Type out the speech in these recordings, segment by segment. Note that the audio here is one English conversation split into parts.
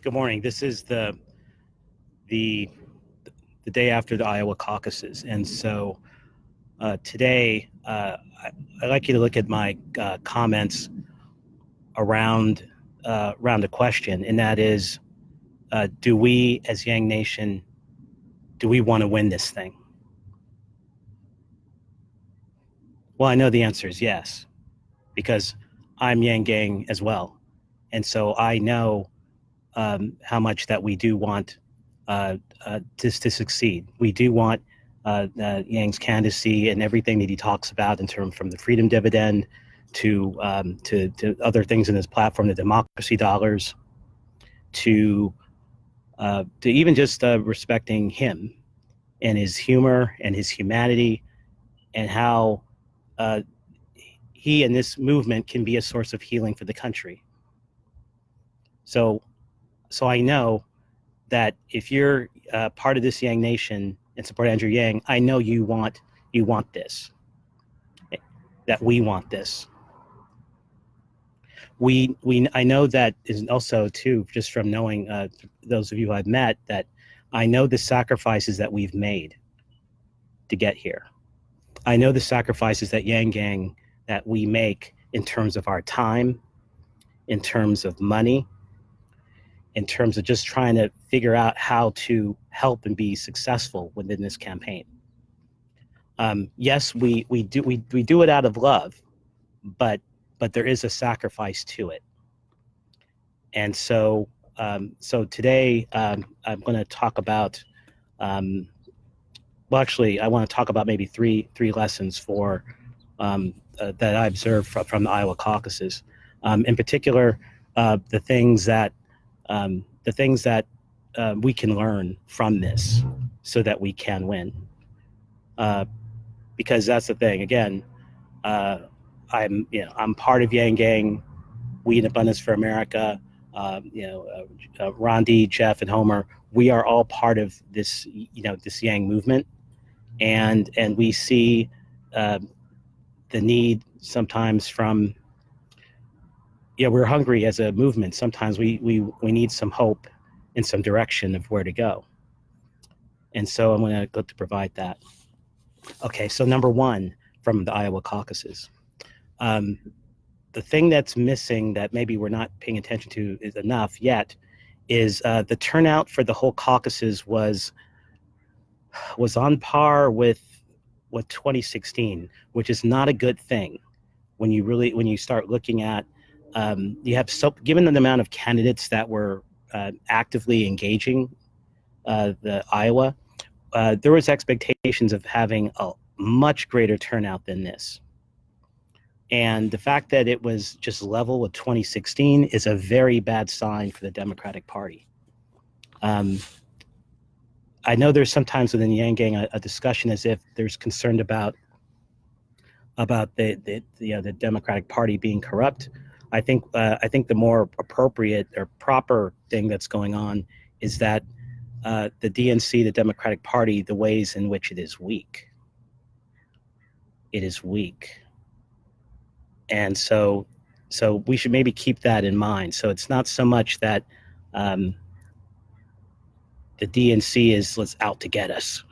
Good morning. This is the the day after the Iowa caucuses, and so today I'd like you to look at my comments around around a question, and that is, do we as Yang Nation do we want to win this thing? Well, I know the answer is yes, because I'm Yang Gang as well, and so I know how much that we do want to succeed. We do want Yang's candidacy and everything that he talks about in terms from the freedom dividend to other things in his platform, the democracy dollars, to even just respecting him and his humor and his humanity and how he and this movement can be a source of healing for the country. So I know that if you're part of this Yang Nation and support Andrew Yang, I know you want this, that we want this. I know that is also too, just from knowing those of you I've met, that I know the sacrifices that we've made to get here. I know the sacrifices that Yang Gang that we make in terms of our time, in terms of money, in terms of just trying to figure out how to help and be successful within this campaign. Yes, we do it out of love, but there is a sacrifice to it. And so today I'm going to talk about, well, actually, I want to talk about maybe three lessons for that I observed from the Iowa caucuses. In particular, the things that we can learn from this so that we can win. Because that's the thing. Again, I'm part of Yang Gang, We in Abundance for America. Rondi, Jeff, and Homer. We are all part of this, this Yang movement, and we see the need sometimes from. Yeah, we're hungry as a movement. Sometimes we need some hope and some direction of where to go. And so I'm going to look to provide that. Okay, so number one from the Iowa caucuses. The thing that's missing that maybe we're not paying attention to is enough yet is the turnout for the whole caucuses was on par with 2016, which is not a good thing when you start looking at you have given the amount of candidates that were actively engaging the Iowa, there was expectations of having a much greater turnout than this. And the fact that it was just level with 2016 is a very bad sign for the Democratic Party. I know there's sometimes within the Yang Gang a discussion as if there's concern about the Democratic Party being corrupt. I think the more appropriate or proper thing that's going on is that the DNC, the Democratic Party, the ways in which it is weak. It is weak. And so we should maybe keep that in mind. So it's not so much that the DNC is out to get us.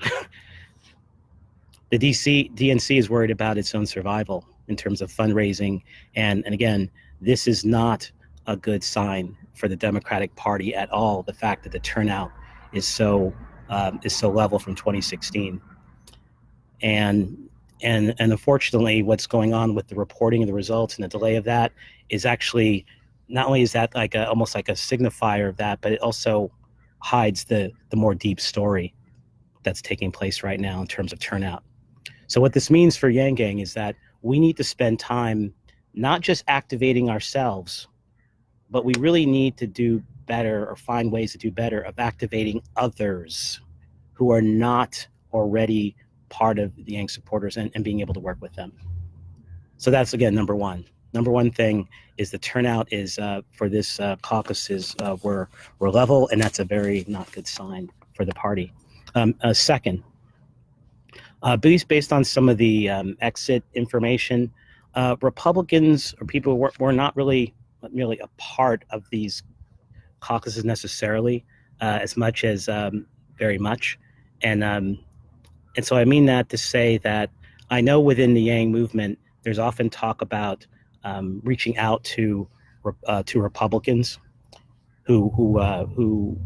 The DNC is worried about its own survival in terms of fundraising. And again, this is not a good sign for the Democratic Party at all, the fact that the turnout is so level from 2016. And unfortunately, what's going on with the reporting of the results and the delay of that is actually, not only is that almost like a signifier of that, but it also hides the more deep story that's taking place right now in terms of turnout. So what this means for Yang Gang is that we need to spend time not just activating ourselves, but we really need to do better or find ways to do better of activating others who are not already part of the Yang supporters and being able to work with them. So that's, again, number one. Number one thing is the turnout is for this caucuses we're level, and that's a very not good sign for the party. Second, based on some of the exit information, Republicans or people were not really a part of these caucuses necessarily, as much as very much. And so I mean that to say that I know within the Yang movement, there's often talk about reaching out to Republicans who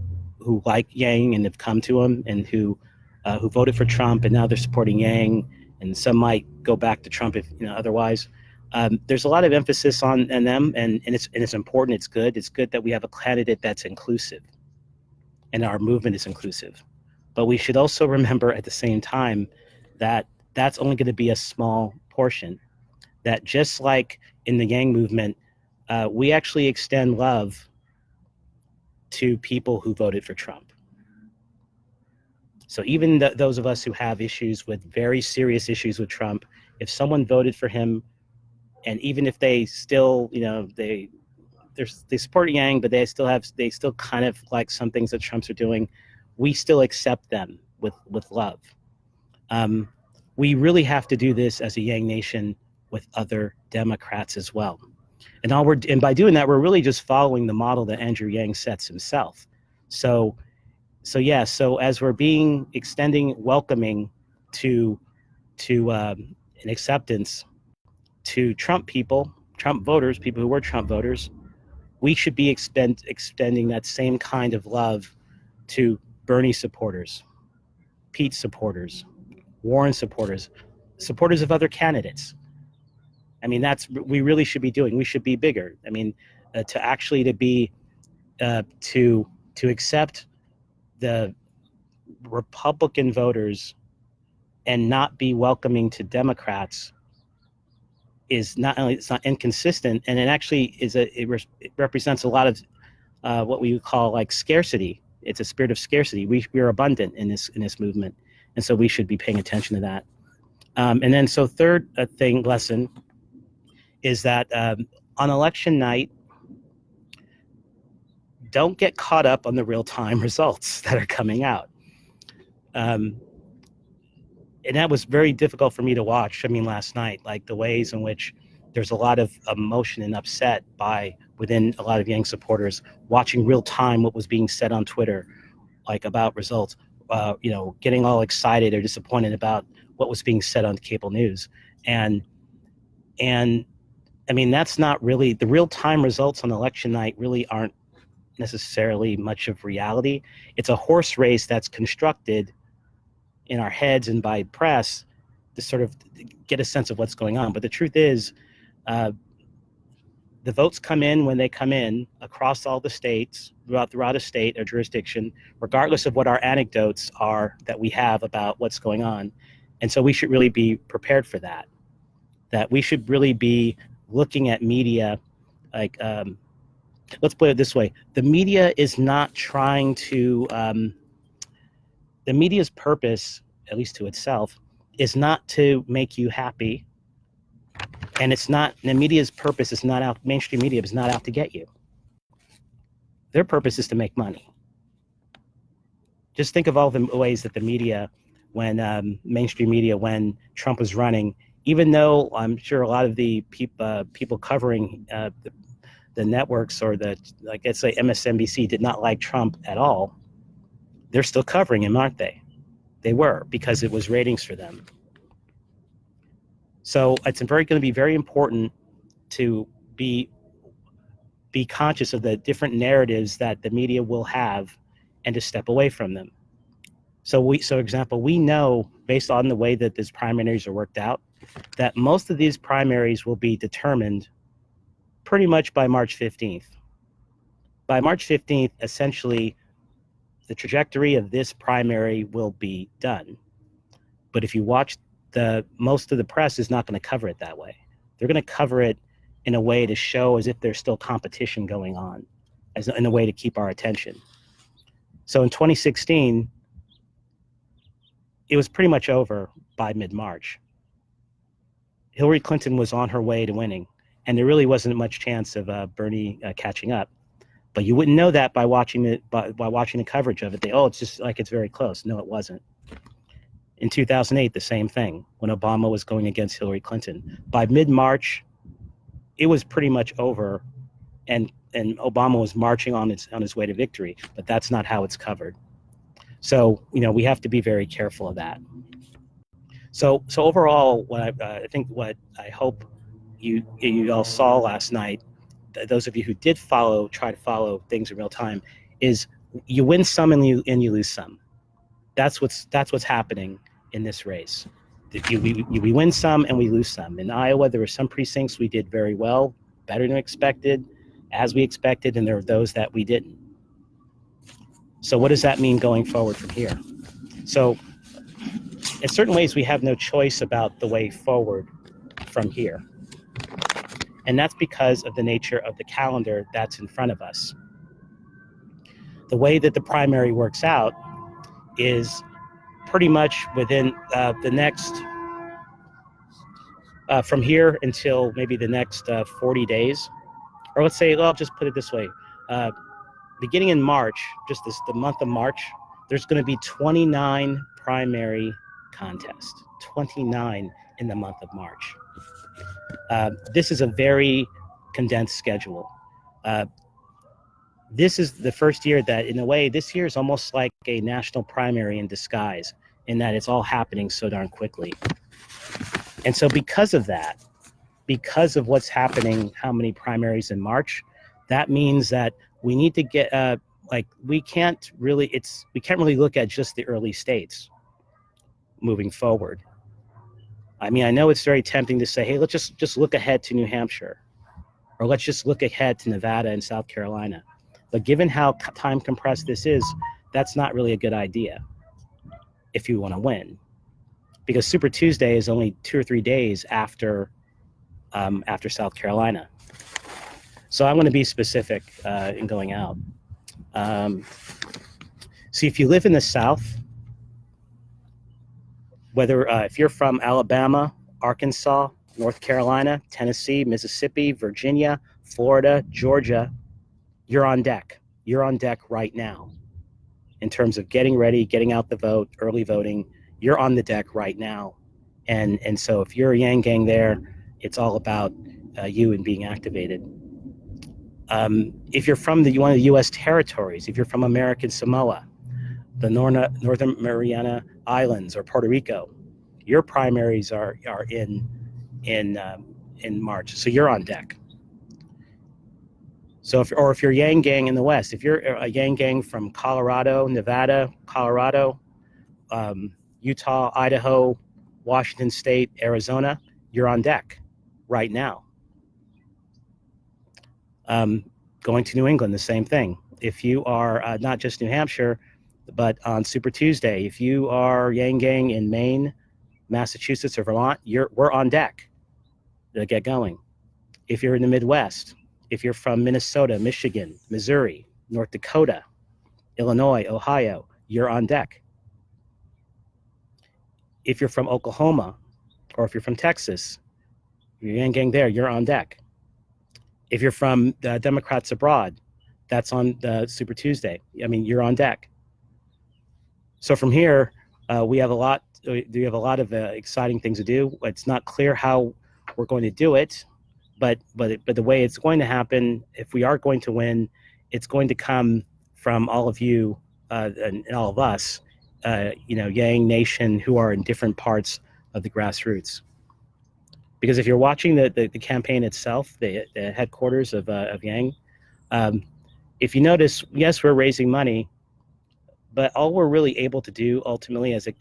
like Yang and have come to him, and who voted for Trump, and now they're supporting Yang, and some might go back to Trump if otherwise. There's a lot of emphasis on them, and it's important. It's good. It's good that we have a candidate that's inclusive, and our movement is inclusive. But we should also remember at the same time that that's only going to be a small portion. That just like in the Yang movement, we actually extend love to people who voted for Trump. So even those of us who have issues with very serious issues with Trump, if someone voted for him, and even if they still, they support Yang, but they still kind of like some things that Trumps are doing, we still accept them with love. We really have to do this as a Yang Nation with other Democrats as well. And by doing that, we're really just following the model that Andrew Yang sets himself. So as we're extending welcoming to an acceptance to Trump people, Trump voters, people who were Trump voters, we should be extending that same kind of love to Bernie supporters, Pete supporters, Warren supporters, supporters of other candidates. I mean, we really should be doing. We should be bigger. I mean, to accept the Republican voters and not be welcoming to Democrats is not only, it's not inconsistent, and it actually it represents a lot of what we would call like scarcity. It's a spirit of scarcity. We are abundant in this movement, and so we should be paying attention to that. And then third lesson is that on election night, don't get caught up on the real-time results that are coming out. And that was very difficult for me to watch. I mean, last night, like the ways in which there's a lot of emotion and upset within a lot of Yang supporters watching real time what was being said on Twitter, like about results, getting all excited or disappointed about what was being said on cable news. And I mean, that's not really the real time results on election night, really aren't necessarily much of reality. It's a horse race that's constructed in our heads and by press to sort of get a sense of what's going on. But the truth is, the votes come in when they come in across all the states, throughout a state or jurisdiction, regardless of what our anecdotes are that we have about what's going on. And so we should really be prepared for that. That we should really be looking at media like, let's put it this way. The media is not trying to, the media's purpose, at least to itself, is not to make you happy. And the media's purpose is not out, mainstream media is not out to get you. Their purpose is to make money. Just think of all the ways that the media, when mainstream media, when Trump was running, even though I'm sure a lot of the people covering the networks or let's say MSNBC did not like Trump at all, they're still covering him, aren't they? They were, because it was ratings for them. So it's going to be very important to be conscious of the different narratives that the media will have and to step away from them. So example, we know based on the way that these primaries are worked out, that most of these primaries will be determined pretty much by March 15th. By March 15th, essentially, the trajectory of this primary will be done. But if you watch most of the press is not going to cover it that way. They're going to cover it in a way to show as if there's still competition going on, in a way to keep our attention. So in 2016, it was pretty much over by mid-March. Hillary Clinton was on her way to winning, and there really wasn't much chance of Bernie catching up. But you wouldn't know that by watching the coverage of it. It's just like it's very close. No, it wasn't. In 2008, the same thing, when Obama was going against Hillary Clinton. By mid-March, it was pretty much over, and Obama was marching on his way to victory, but that's not how it's covered. So we have to be very careful of that. So overall, what I think what I hope you all saw last night, those of you who did try to follow things in real time, is you win some and you lose some. That's what's happening in this race. We win some and we lose some. In Iowa, there were some precincts we did very well, better than expected, as we expected, and there were those that we didn't. So what does that mean going forward from here? So in certain ways, we have no choice about the way forward from here. And that's because of the nature of the calendar that's in front of us. The way that the primary works out is pretty much within the next, from here until maybe the next 40 days. Or let's say, I'll just put it this way. Beginning in March, just the month of March, there's going to be 29 primary contests. 29 in the month of March. This is a very condensed schedule. This is the first year that, in a way, this year is almost like a national primary in disguise, in that it's all happening so darn quickly. And so because of that, because of what's happening, how many primaries in March, that means that we need to get, we can't really look at just the early states moving forward. I mean, I know it's very tempting to say, hey, let's just look ahead to New Hampshire, or let's just look ahead to Nevada and South Carolina. But given how time compressed this is, that's not really a good idea if you want to win, because Super Tuesday is only 2 or 3 days after South Carolina. So I'm going to be specific in going out. See, if you live in the South, whether if you're from Alabama, Arkansas, North Carolina, Tennessee, Mississippi, Virginia, Florida, Georgia, you're on deck. You're on deck right now. In terms of getting ready, getting out the vote, early voting, you're on the deck right now. And so if you're a Yang Gang there, it's all about you and being activated. If you're from one of the U.S. territories, if you're from American Samoa, the Northern Mariana Islands, or Puerto Rico, your primaries are in March, so you're on deck. So if you're Yang Gang in the West, if you're a Yang Gang from Colorado, Nevada, Utah, Idaho, Washington State, Arizona, you're on deck right now. Going to New England, the same thing. If you are not just New Hampshire, but on Super Tuesday, if you are Yang Gang in Maine, Massachusetts, or Vermont, we're on deck to get going. If you're in the Midwest, if you're from Minnesota, Michigan, Missouri, North Dakota, Illinois, Ohio, you're on deck. If you're from Oklahoma, or if you're from Texas, you're Yang Gang there, you're on deck. If you're from the Democrats abroad, that's on the Super Tuesday. I mean, you're on deck. So from here, we have a lot of exciting things to do. It's not clear how we're going to do it, but the way it's going to happen, if we are going to win, it's going to come from all of you and all of us, Yang Nation, who are in different parts of the grassroots. Because if you're watching the campaign itself, the headquarters of Yang, if you notice, yes, we're raising money, but all we're really able to do ultimately as a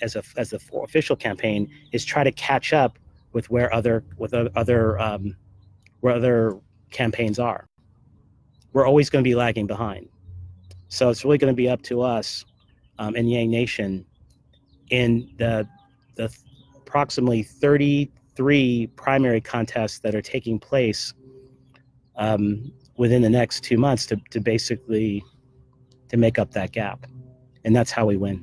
official campaign is try to catch up with where other campaigns are. We're always going to be lagging behind. So it's really going to be up to us in Yang Nation in the approximately 33 primary contests that are taking place within the next 2 months to basically make up that gap. And that's how we win.